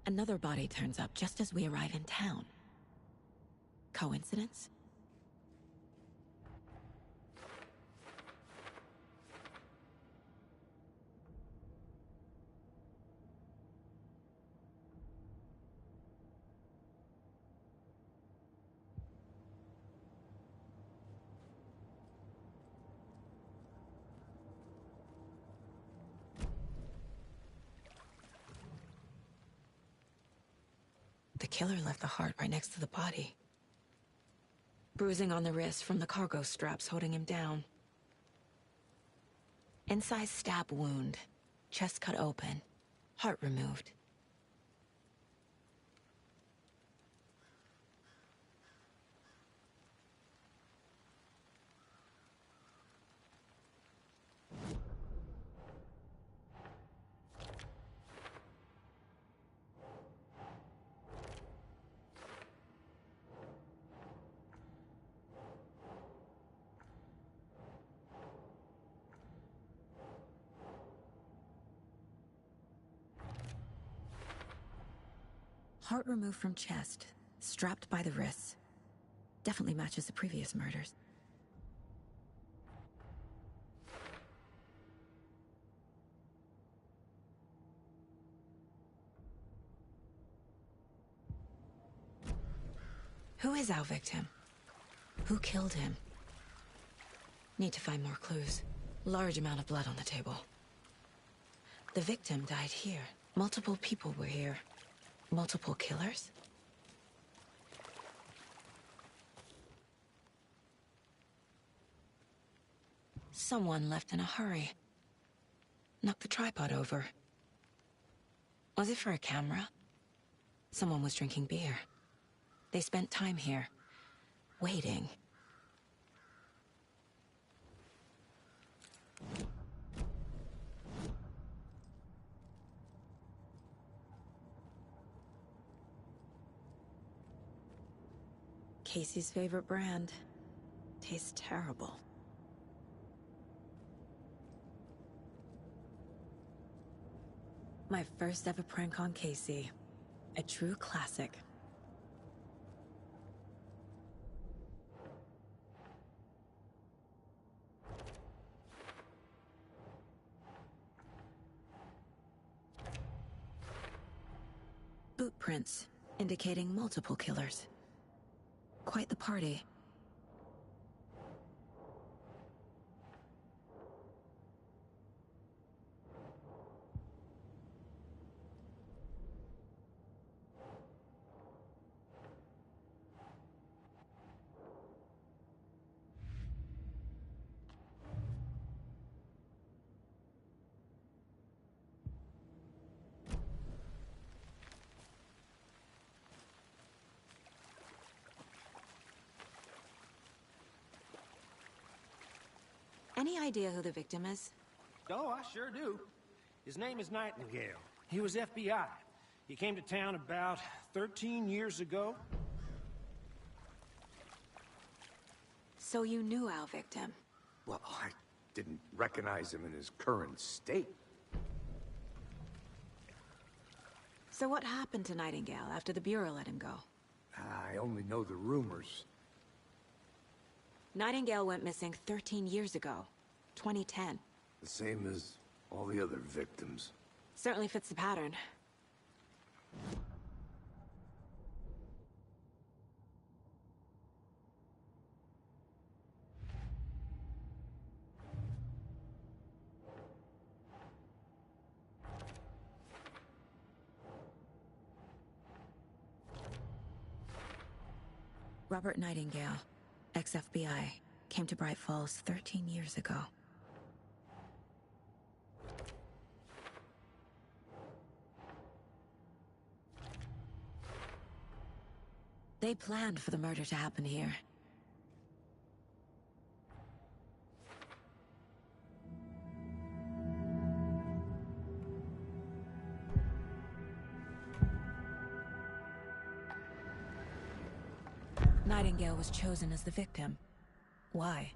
Another body turns up just as we arrive in town. Coincidence? The killer left the heart right next to the body. Bruising on the wrist from the cargo straps holding him down. Incised stab wound. Chest cut open. Heart removed. Heart removed from chest, strapped by the wrists. Definitely matches the previous murders. Who is our victim? Who killed him? Need to find more clues. Large amount of blood on the table. The victim died here. Multiple people were here. Multiple killers? Someone left in a hurry. Knocked the tripod over. Was it for a camera? Someone was drinking beer. They spent time here, waiting. Casey's favorite brand. Tastes terrible. My first ever prank on Casey. A true classic. Boot prints, indicating multiple killers. Quite the party. Any idea who the victim is? Oh, I sure do. His name is Nightingale. He was FBI. He came to town about 13 years ago. So you knew our victim? Well, I didn't recognize him in his current state. So what happened to Nightingale after the Bureau let him go? I only know the rumors. Nightingale went missing 13 years ago. 2010. The same as all the other victims. Certainly fits the pattern. Robert Nightingale, ex-FBI, came to Bright Falls 13 years ago. They planned for the murder to happen here. Nightingale was chosen as the victim. Why?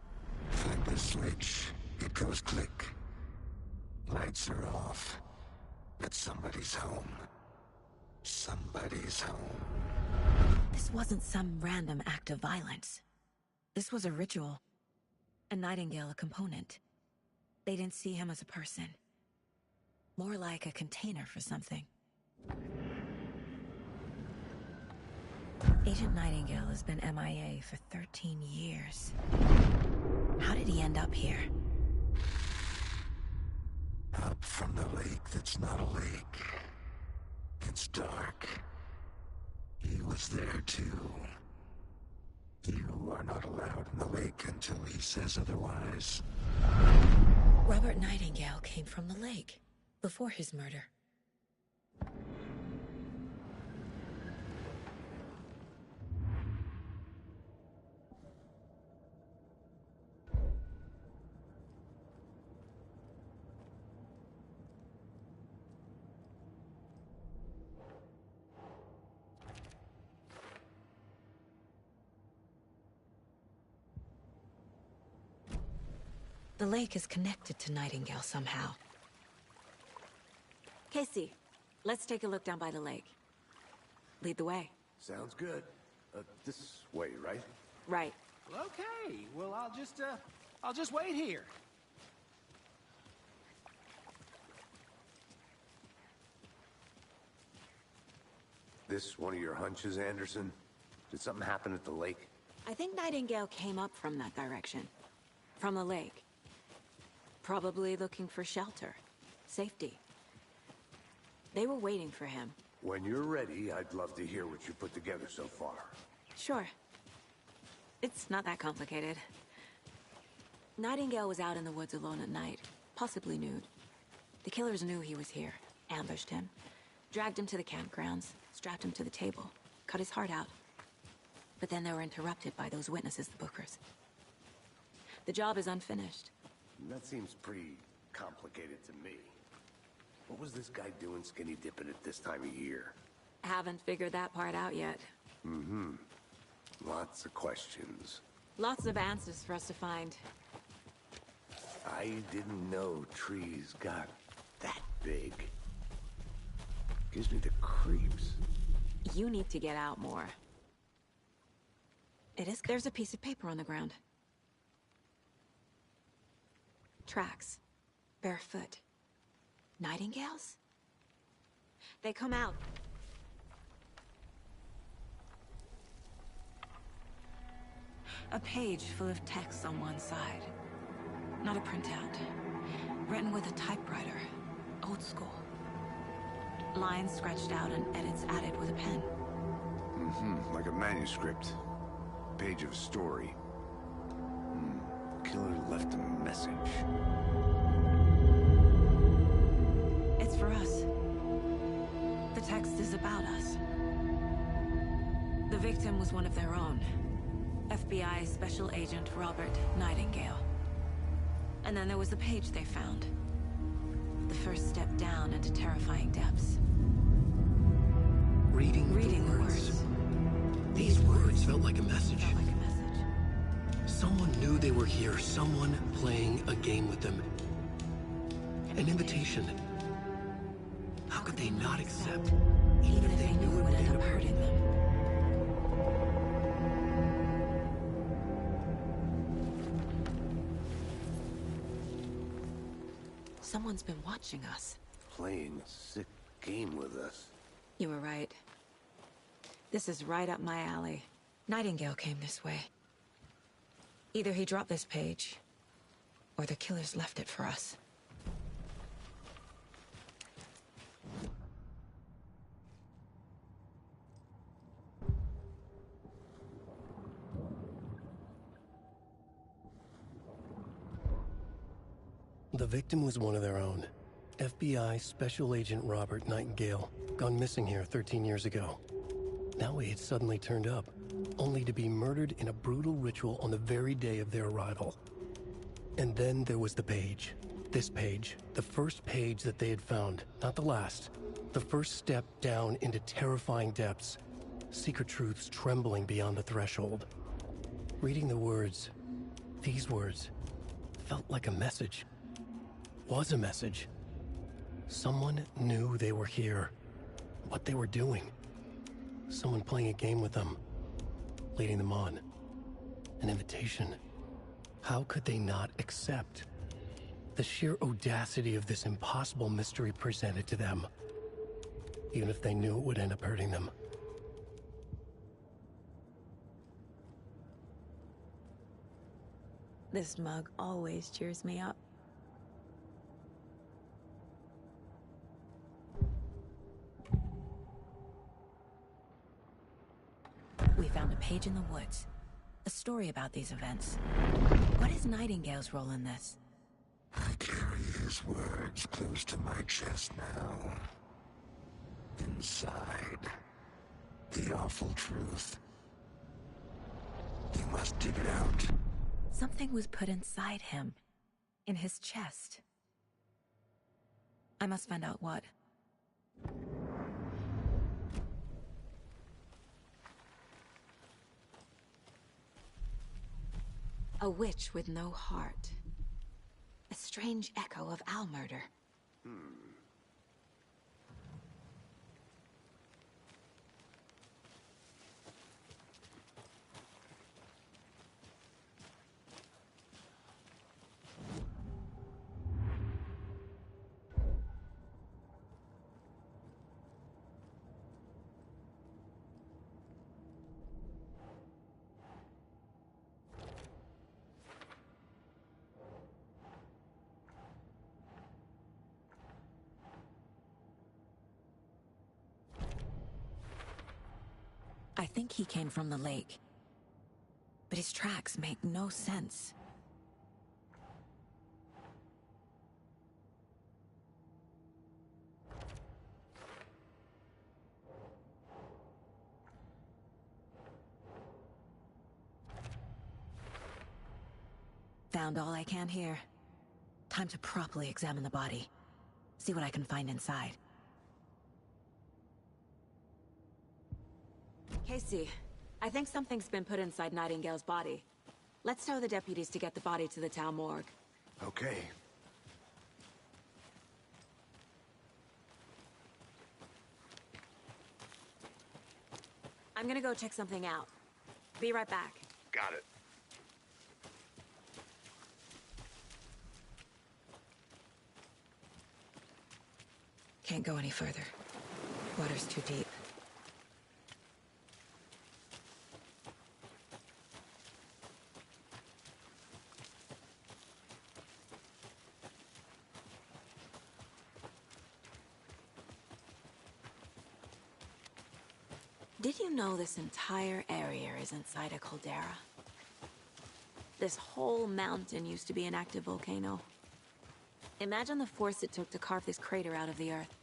Find the switch. It goes click. Lights are off. But somebody's home. Somebody's home. This wasn't some random act of violence. This was a ritual. A Nightingale a component. They didn't see him as a person. More like a container for something. Agent Nightingale has been MIA for 13 years. How did he end up here? Up from the lake that's not a lake. It's dark. He was there too. You are not allowed in the lake until he says otherwise. Robert Nightingale came from the lake, before his murder. The lake is connected to Nightingale somehow. Casey, let's take a look down by the lake. Lead the way. Sounds good. This way, right? Right. Okay, well, I'll just wait here. This one of your hunches, Anderson? Did something happen at the lake? I think Nightingale came up from that direction. From the lake. Probably looking for shelter. Safety. They were waiting for him. When you're ready, I'd love to hear what you put together so far. Sure. It's not that complicated. Nightingale was out in the woods alone at night, possibly nude. The killers knew he was here, ambushed him, dragged him to the campgrounds, strapped him to the table, cut his heart out. But then they were interrupted by those witnesses, the Bookers. The job is unfinished. That seems pretty complicated to me. What was this guy doing skinny dipping at this time of year? Haven't figured that part out yet. Lots of questions. Lots of answers for us to find. I didn't know trees got that big. Gives me the creeps. You need to get out more. There's a piece of paper on the ground. Tracks. Barefoot. Nightingales? They come out. A page full of text on one side. Not a printout. Written with a typewriter. Old school. Lines scratched out and edits added with a pen. Like a manuscript. Page of a story. Killer left a message. It's for us. The text is about us. The victim was one of their own. FBI Special Agent Robert Nightingale. And then there was the page they found. The first step down into terrifying depths. Reading the words. These words felt like a message. Felt like a message. Someone knew they were here, someone playing a game with them. An invitation. How could they not accept, Even if they knew it would end up hurting them. Someone's been watching us. Playing a sick game with us. You were right. This is right up my alley. Nightingale came this way. Either he dropped this page, or the killers left it for us. The victim was one of their own. FBI Special Agent Robert Nightingale, gone missing here 13 years ago. Now he had suddenly turned up, only to be murdered in a brutal ritual on the very day of their arrival. And then there was the page. This page, the first page that they had found, not the last. The first step down into terrifying depths. Secret truths trembling beyond the threshold. Reading the words, these words, felt like a message. Was a message. Someone knew they were here. what they were doing. Someone playing a game with them, leading them on. An invitation. How could they not accept? The sheer audacity of this impossible mystery presented to them, even if they knew it would end up hurting them. This mug always cheers me up. We found a page in the woods. A story about these events. What is Nightingale's role in this? I carry his words close to my chest now. Inside, the awful truth. You must dig it out. Something was put inside him. In his chest. I must find out what. A witch with no heart. A strange echo of owl murder. I think he came from the lake. But his tracks make no sense. Found all I can here. Time to properly examine the body. See what I can find inside. Casey, I think something's been put inside Nightingale's body. Let's tell the deputies to get the body to the town morgue. Okay. I'm gonna go check something out. Be right back. Got it. Can't go any further. Water's too deep. Did you know this entire area is inside a caldera? This whole mountain used to be an active volcano. Imagine the force it took to carve this crater out of the earth.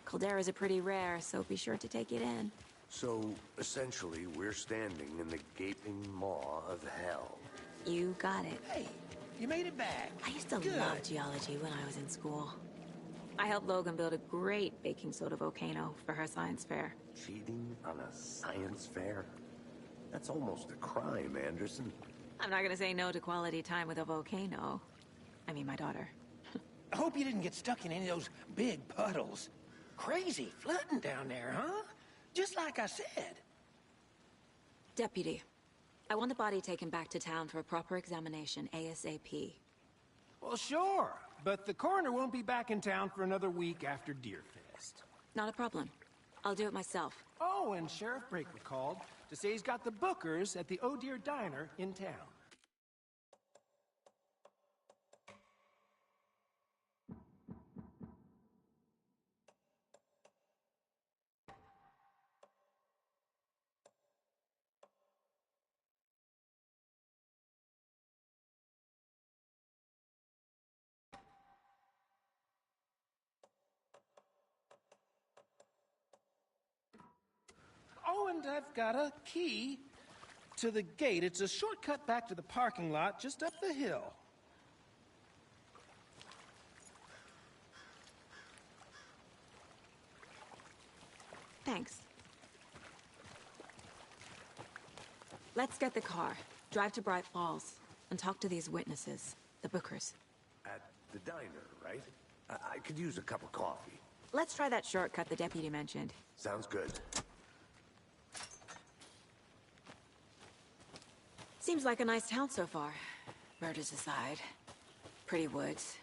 Calderas are pretty rare, so be sure to take it in. So, essentially, we're standing in the gaping maw of hell. You got it. Hey, you made it back. I used to Good. love geology when I was in school. I helped Logan build a great baking soda volcano for her science fair. Cheating on a science fair? That's almost a crime, Anderson. I'm not gonna say no to quality time with a volcano. I mean, my daughter. I hope you didn't get stuck in any of those big puddles. Crazy flooding down there, huh? Just like I said. Deputy, I want the body taken back to town for a proper examination ASAP. Well, sure. But the coroner won't be back in town for another week after Deerfest. Not a problem. I'll do it myself. Oh, and Sheriff Braker called to say he's got the Bookers at the Oh Deer Diner in town. Oh, and I've got a key to the gate. It's a shortcut back to the parking lot just up the hill. Thanks. Let's get the car, drive to Bright Falls, and talk to these witnesses, the Bookers. At the diner, right? I could use a cup of coffee. Let's try that shortcut the deputy mentioned. Sounds good. Seems like a nice town so far. Murders aside. Pretty woods.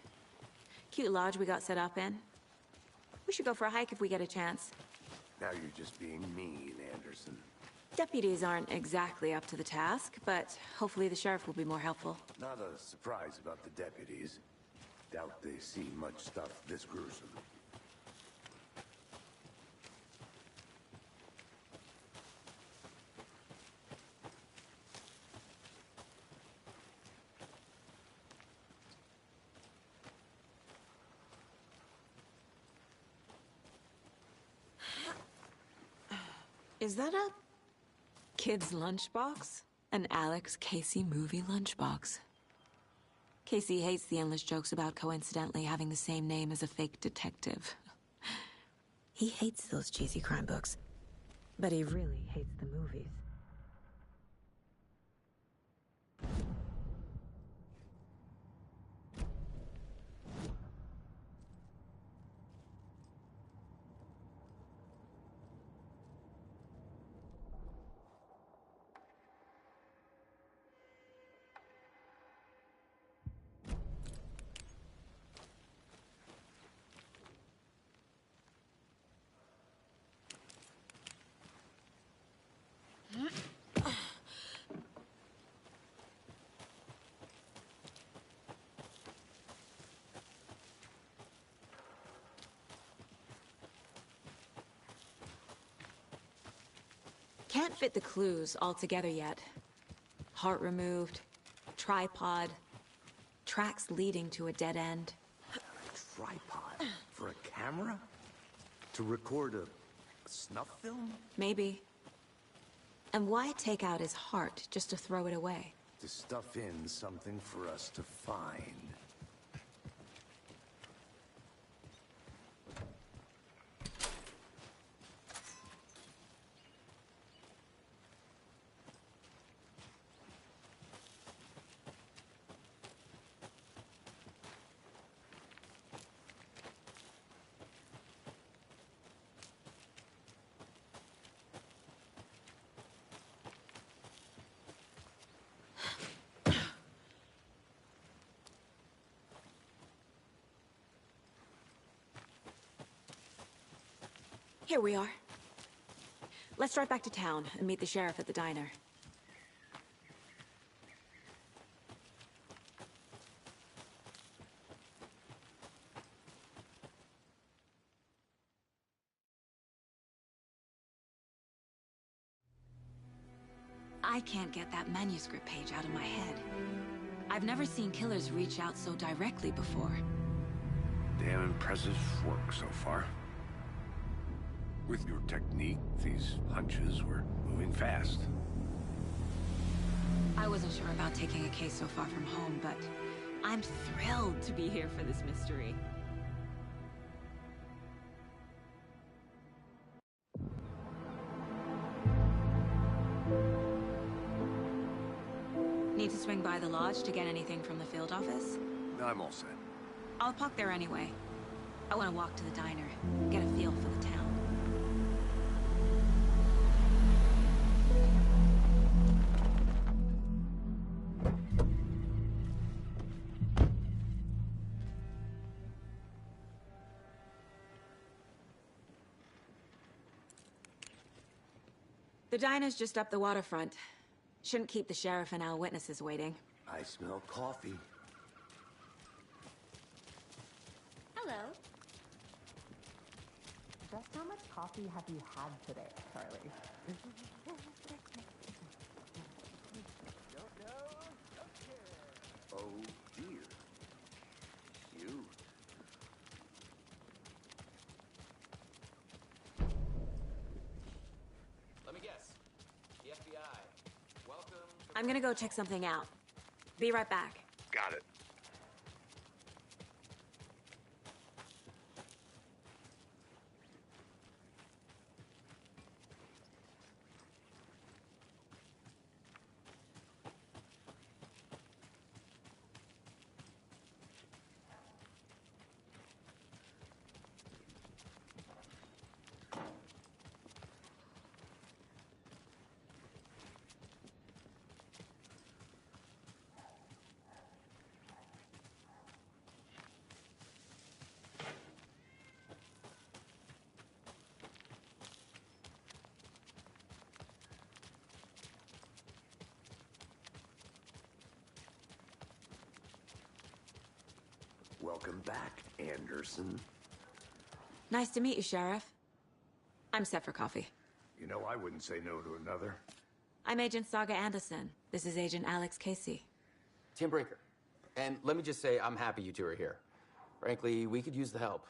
Cute lodge we got set up in. We should go for a hike if we get a chance. Now you're just being mean, Anderson. Deputies aren't exactly up to the task, but hopefully the sheriff will be more helpful. Not a surprise about the deputies. Doubt they see much stuff this gruesome. Is that a kid's lunchbox? An Alex Casey movie lunchbox. Casey hates the endless jokes about coincidentally having the same name as a fake detective. He hates those cheesy crime books, but he really hates the movies. Can't fit the clues all together yet. Heart removed, tripod, tracks leading to a dead end. A tripod? For a camera? To record a snuff film? Maybe. And why take out his heart just to throw it away? To stuff in something for us to find. Here we are. Let's drive back to town and meet the sheriff at the diner. I can't get that manuscript page out of my head. I've never seen killers reach out so directly before. Damn impressive work so far. With your technique, these hunches were moving fast. I wasn't sure about taking a case so far from home, but I'm thrilled to be here for this mystery. Need to swing by the lodge to get anything from the field office? I'm all set. I'll park there anyway. I want to walk to the diner, get a feel for the town. The diner's just up the waterfront. Shouldn't keep the sheriff and our witnesses waiting. I smell coffee. Hello. Just how much coffee have you had today, Charlie? Oh dear. Cute. Let me guess. The FBI. Welcome to... I'm gonna go check something out. Be right back. Got it. Welcome back, Anderson. Nice to meet you, Sheriff. I'm set for coffee. You know, I wouldn't say no to another. I'm Agent Saga Anderson. This is Agent Alex Casey. Tim Brinker. And let me just say, I'm happy you two are here. Frankly, we could use the help.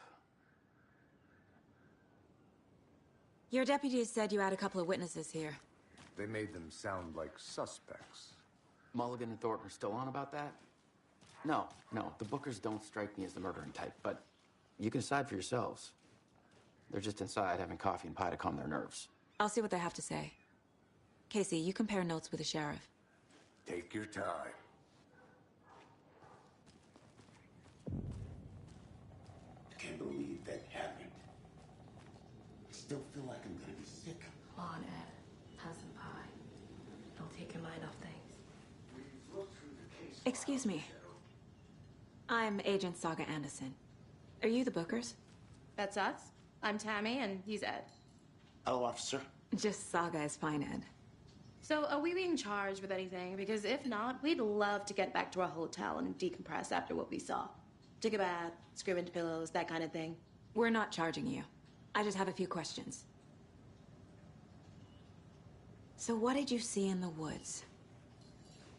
Your deputies said you had a couple of witnesses here. They made them sound like suspects. Mulligan and Thornton are still on about that? No, the Bookers don't strike me as the murdering type, but you can decide for yourselves. They're just inside having coffee and pie to calm their nerves. I'll see what they have to say. Casey, you compare notes with the sheriff. Take your time. I can't believe that happened. I still feel like I'm gonna be sick. Come on, Ed. Have some pie. Don't take your mind off things. Excuse me. I'm Agent Saga Anderson. Are you the Bookers? That's us. I'm Tammy, and he's Ed. Hello, officer. Just Saga is fine, Ed. So, are we being charged with anything? Because if not, we'd love to get back to our hotel and decompress after what we saw. Take a bath, scream into pillows, that kind of thing. We're not charging you. I just have a few questions. So what did you see in the woods?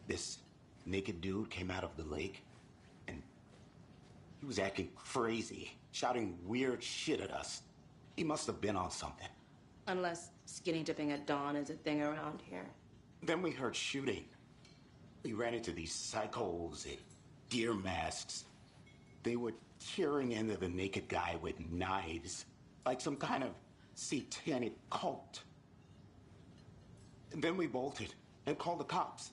This naked dude came out of the lake, and he was acting crazy, shouting weird shit at us. He must have been on something. Unless skinny dipping at dawn is a thing around here. Then we heard shooting. We ran into these psychos in deer masks. They were tearing into the naked guy with knives, like some kind of satanic cult. And then we bolted and called the cops.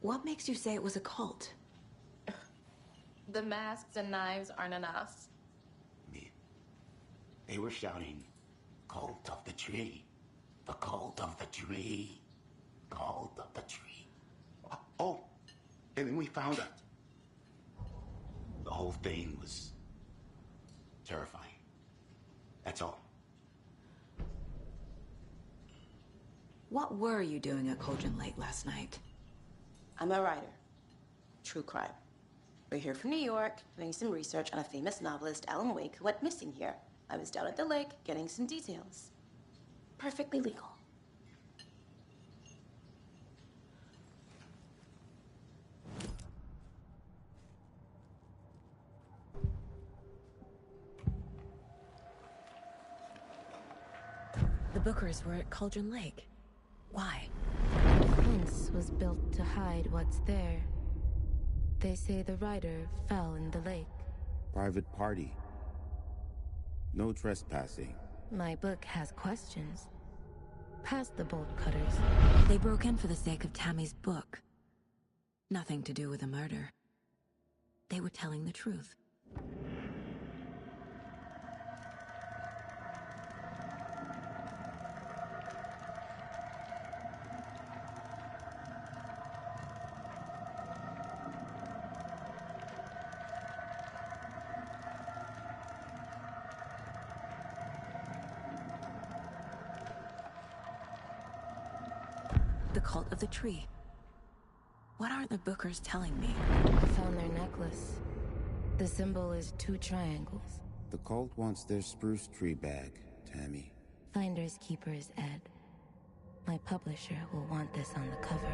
What makes you say it was a cult? The masks and knives aren't enough. They were shouting, "Cult of the tree, the cult of the tree, cult of the tree." Oh, and then we found it. The whole thing was terrifying. That's all. What were you doing at Cauldron Lake last night? I'm a writer. True crime. We're here from New York, doing some research on a famous novelist, Alan Wake, who went missing here. I was down at the lake, getting some details. Perfectly legal. The Bookers were at Cauldron Lake. Why? The fence was built to hide what's there. They say the writer fell in the lake. Private party. No trespassing. My book has questions. Past the bolt cutters. They broke in for the sake of Tammy's book. Nothing to do with the murder. They were telling the truth. The cult of the tree. What aren't the Bookers telling me? I found their necklace. The symbol is 2 triangles. The cult wants their spruce tree back, Tammy. Finders keepers, Ed. My publisher will want this on the cover.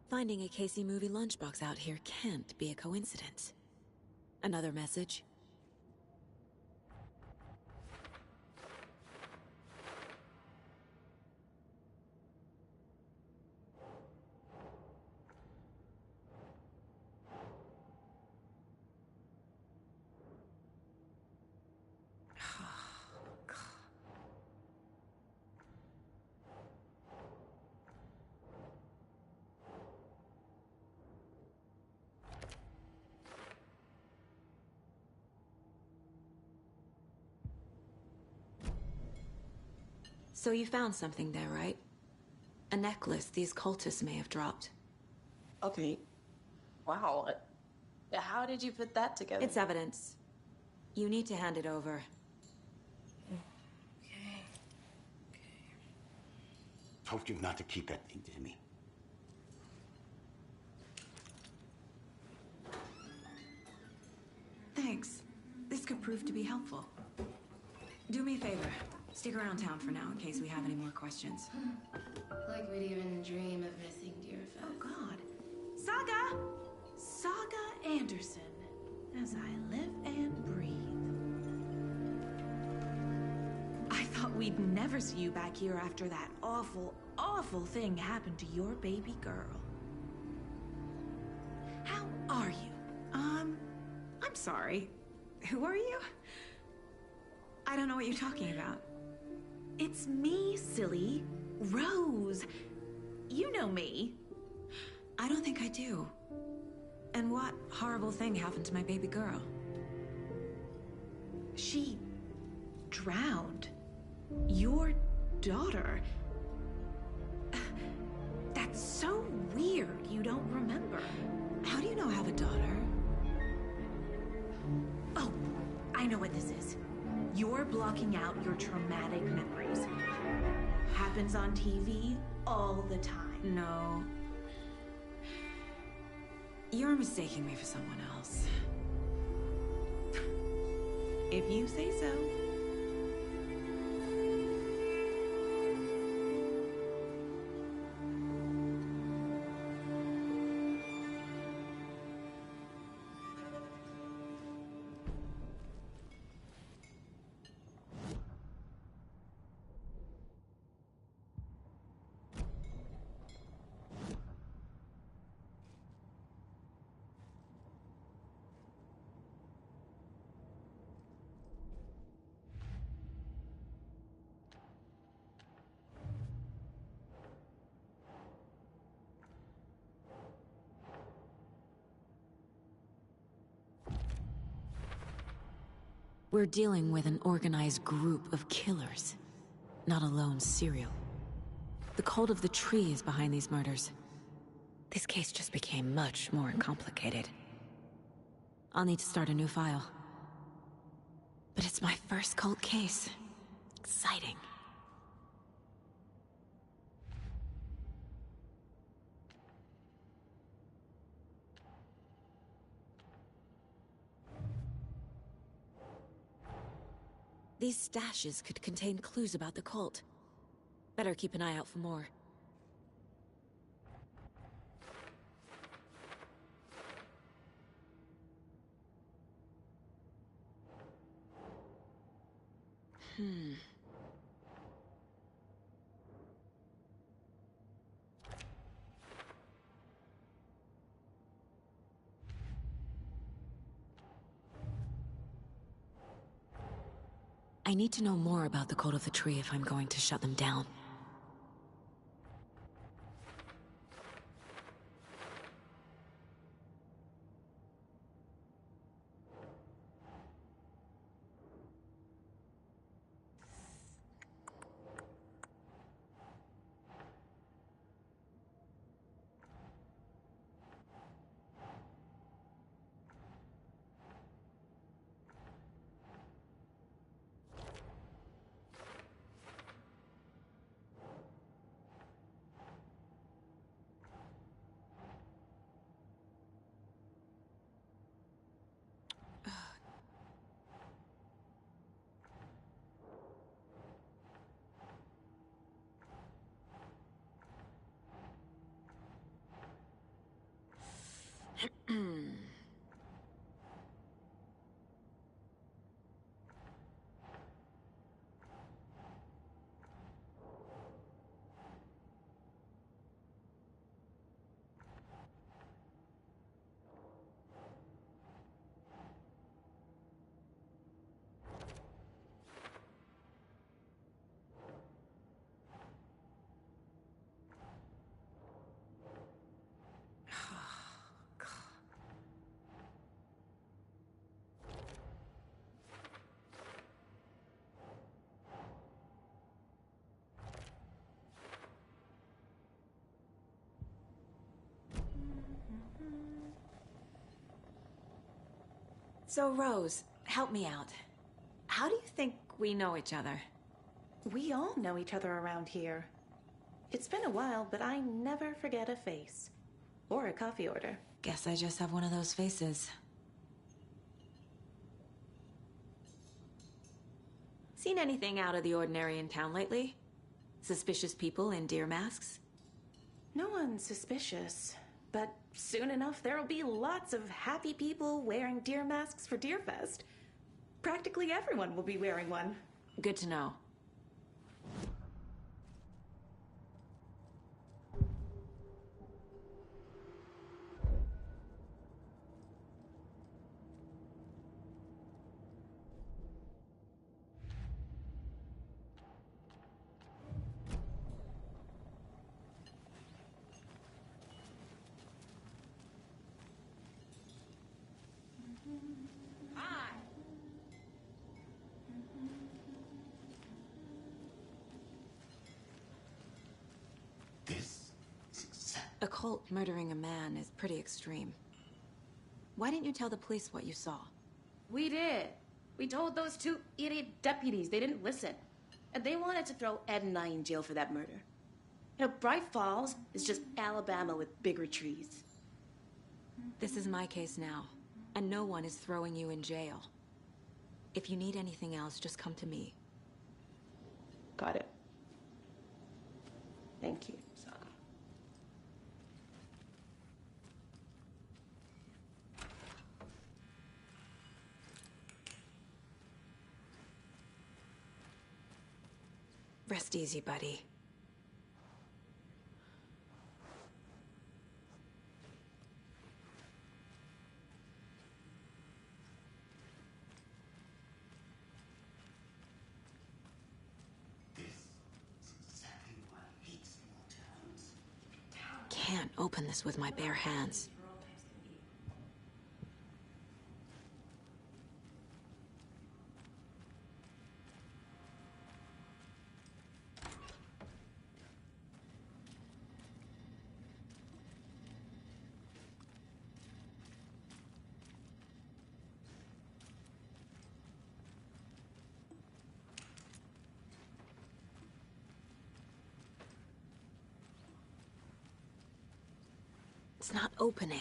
Finding a Casey movie lunchbox out here can't be a coincidence. Another message? So you found something there, right? A necklace these cultists may have dropped. Okay. Wow. How did you put that together? It's evidence. You need to hand it over. Okay. Told you not to keep that thing to me. Thanks. This could prove to be helpful. Do me a favor. Stick around town for now in case we have any more questions. Like we'd even dream of missing Deerfest. Oh, God. Saga! Saga Anderson. As I live and breathe. I thought we'd never see you back here after that awful, awful thing happened to your baby girl. How are you? I'm sorry. Who are you? I don't know what you're talking about. It's me, silly. Rose. You know me. I don't think I do. And what horrible thing happened to my baby girl? She drowned. Your daughter. That's so weird you don't remember. How do you know I have a daughter? Oh, I know what this is. You're blocking out your traumatic memories. Happens on TV all the time. No. You're mistaking me for someone else. If you say so. We're dealing with an organized group of killers, not a lone serial. The cult of the tree is behind these murders. This case just became much more complicated. I'll need to start a new file. But it's my first cult case. Exciting. These stashes could contain clues about the cult. Better keep an eye out for more. I need to know more about the Cult of the Tree if I'm going to shut them down. So, Rose, help me out. How do you think we know each other? We all know each other around here. It's been a while, but I never forget a face. Or a coffee order. Guess I just have one of those faces. Seen anything out of the ordinary in town lately? Suspicious people in deer masks? No one's suspicious. But soon enough, there'll be lots of happy people wearing deer masks for Deerfest. Practically everyone will be wearing one. Good to know. A cult murdering a man is pretty extreme. Why didn't you tell the police what you saw? We did. We told those two idiot deputies. They didn't listen. And they wanted to throw Ed and I in jail for that murder. You know, Bright Falls is just Alabama with bigger trees. This is my case now, and no one is throwing you in jail. If you need anything else, just come to me. Got it. Thank you, Saga. Rest easy, buddy. Can't open this with my bare hands. It's not opening.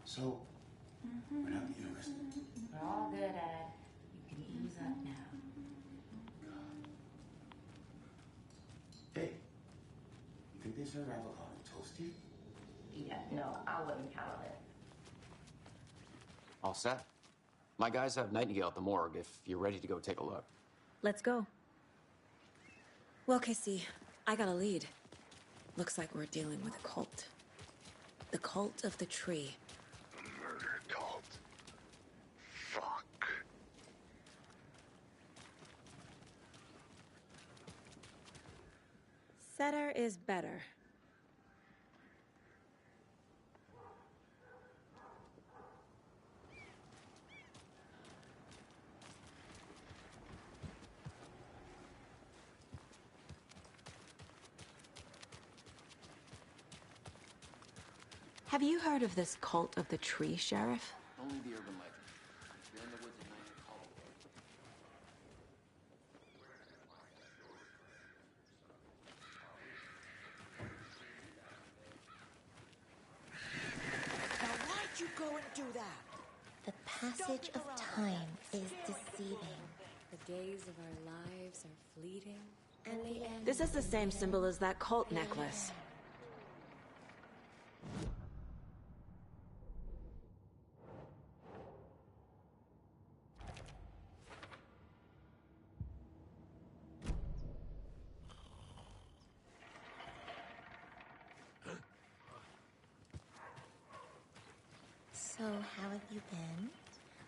So, we're not the university. We're all good, Ed. You can ease up now. Hey, you think they serve avocado toasty? Yeah, no, I wouldn't count on it. All set. My guys have Nightingale at the morgue if you're ready to go take a look. Let's go. Well, Casey, I got a lead. Looks like we're dealing with a cult. The cult of the tree. A murder cult. Fuck. Setter is better. Have you heard of this cult of the tree, Sheriff? Only the urban legend. If you're in the woods at night, call it. Now why'd you go and do that? The passage of time is deceiving. The days of our lives are fleeting. And the end. This is the same symbol as that cult necklace. So, how have you been?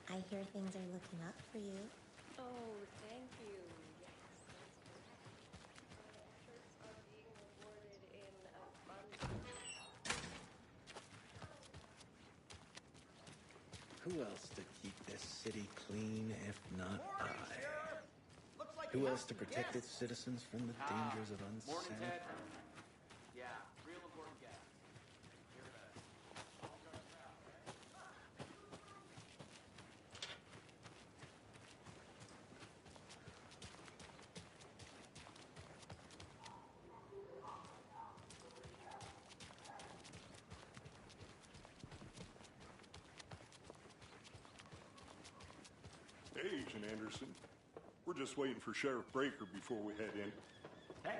I hear things are looking up for you. Oh, thank you. Who else to keep this city clean if not I? Who else to protect its citizens from the dangers of Morning, unsanitary? Ted. Yeah, real important gas. Hey, Agent Anderson. We're just waiting for Sheriff Breaker before we head in. Hey,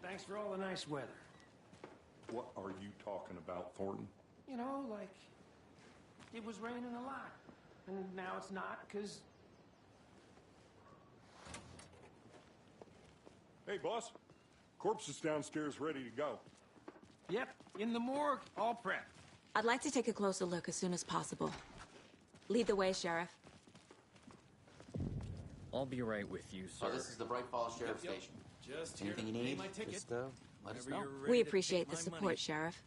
thanks for all the nice weather. What are you talking about, Thornton? You know, like, it was raining a lot. And now it's not, because... Hey, boss. Corpse is downstairs ready to go. Yep, in the morgue, all prepped. I'd like to take a closer look as soon as possible. Lead the way, Sheriff. I'll be right with you, sir. So this is the Bright Falls Sheriff Station. Just anything you need, just let us know. We appreciate the support, Sheriff.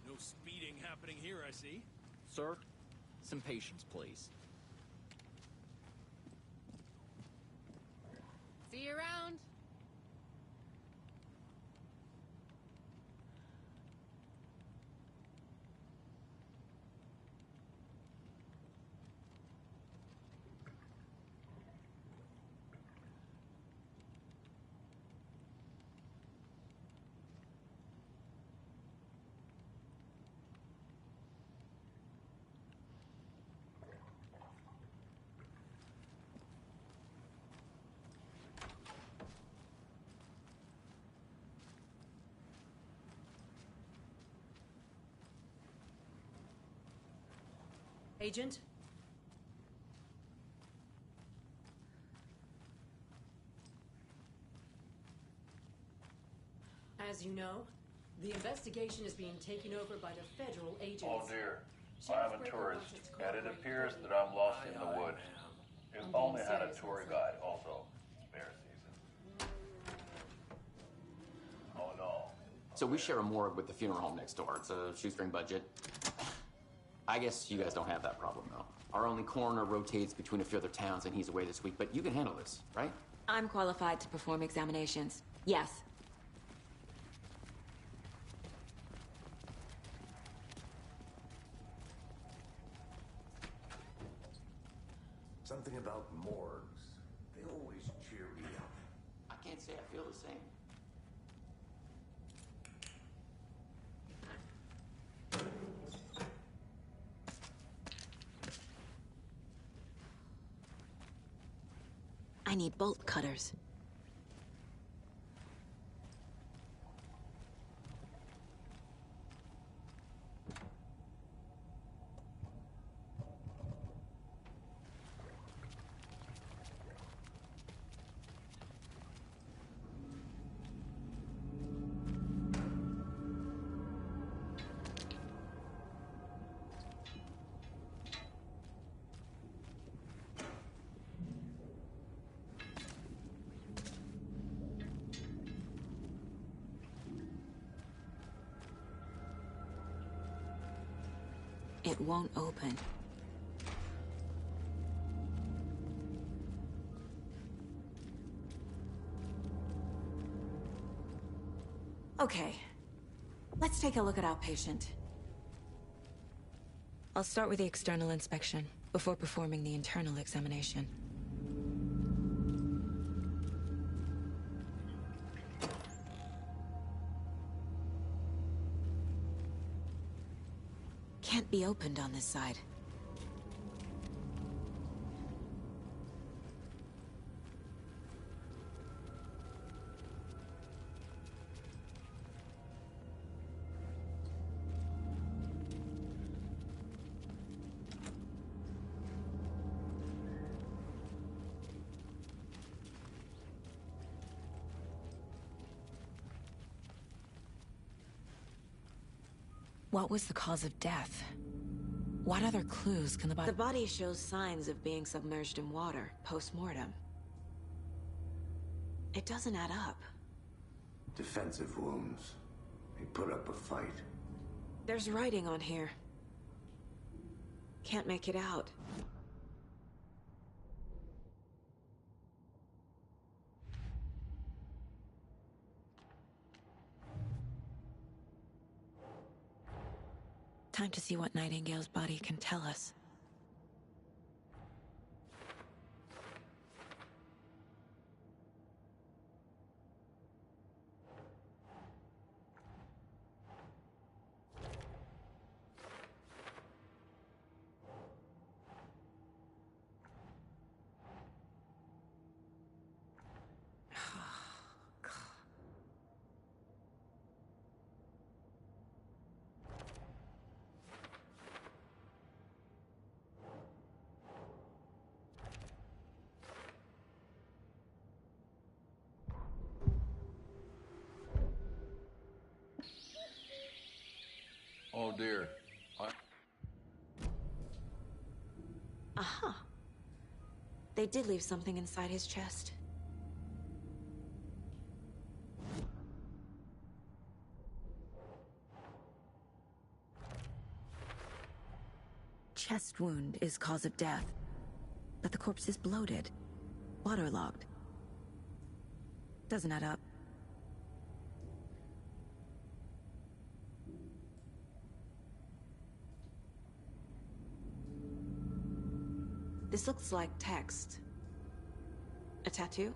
No speeding happening here, I see. Sir, some patience, please. See you around. Agent? As you know, the investigation is being taken over by the federal agents. Oh dear, I'm a tourist, and it appears that I'm lost in the woods. If only had a tour guide also. Bear season. Oh no. So we share a morgue with the funeral home next door. It's a shoestring budget. I guess you guys don't have that problem, though. Our only coroner rotates between a few other towns, and he's away this week. But you can handle this, right? I'm qualified to perform examinations. Yes. Something about morgues. They always cheer me up. I can't say I feel the same. I need bolt cutters. It won't open. Okay. Let's take a look at our patient. I'll start with the external inspection before performing the internal examination. Can't be opened on this side. What was the cause of death? What other clues can the body... The body shows signs of being submerged in water, post-mortem. It doesn't add up. Defensive wounds. He put up a fight. There's writing on here. Can't make it out. Time to see what Nightingale's body can tell us. Oh dear. Aha. They did leave something inside his chest. Chest wound is cause of death, but the corpse is bloated, waterlogged. Doesn't add up. This looks like text. A tattoo?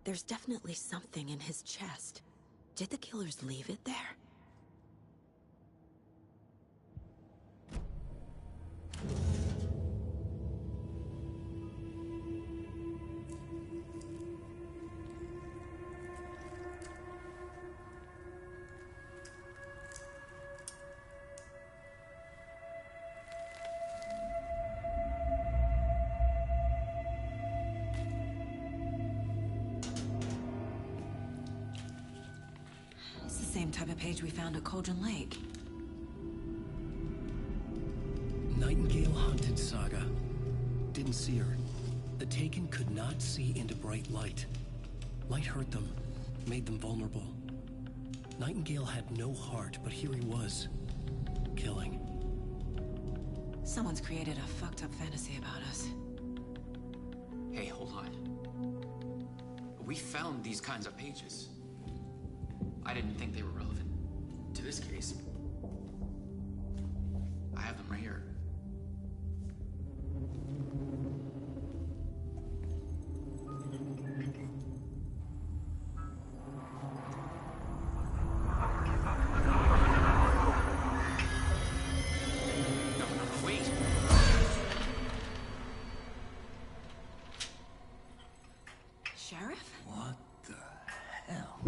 There's definitely something in his chest. Did the killers leave it there? Same type of page we found at Cauldron Lake. Nightingale hunted Saga. Didn't see her. The Taken could not see into bright light. Light hurt them, made them vulnerable. Nightingale had no heart, but here he was, killing. Someone's created a fucked up fantasy about us. Hey, hold on. We found these kinds of pages. I didn't think they were relevant to this case. I have them right here. No, wait. Sheriff? What the hell?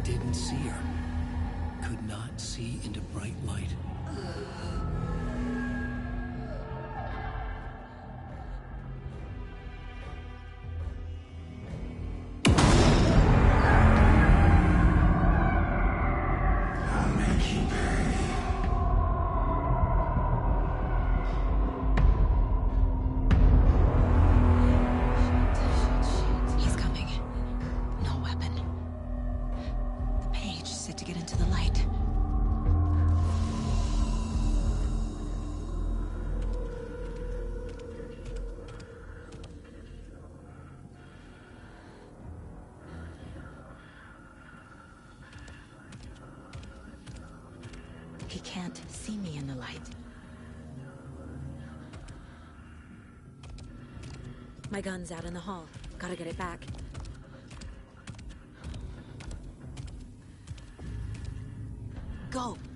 Didn't see her. Could not see into bright light. I'll make you pay. He's coming. No weapon. The page said to get into the light. He can't see me in the light. My gun's out in the hall. Gotta get it back. Go!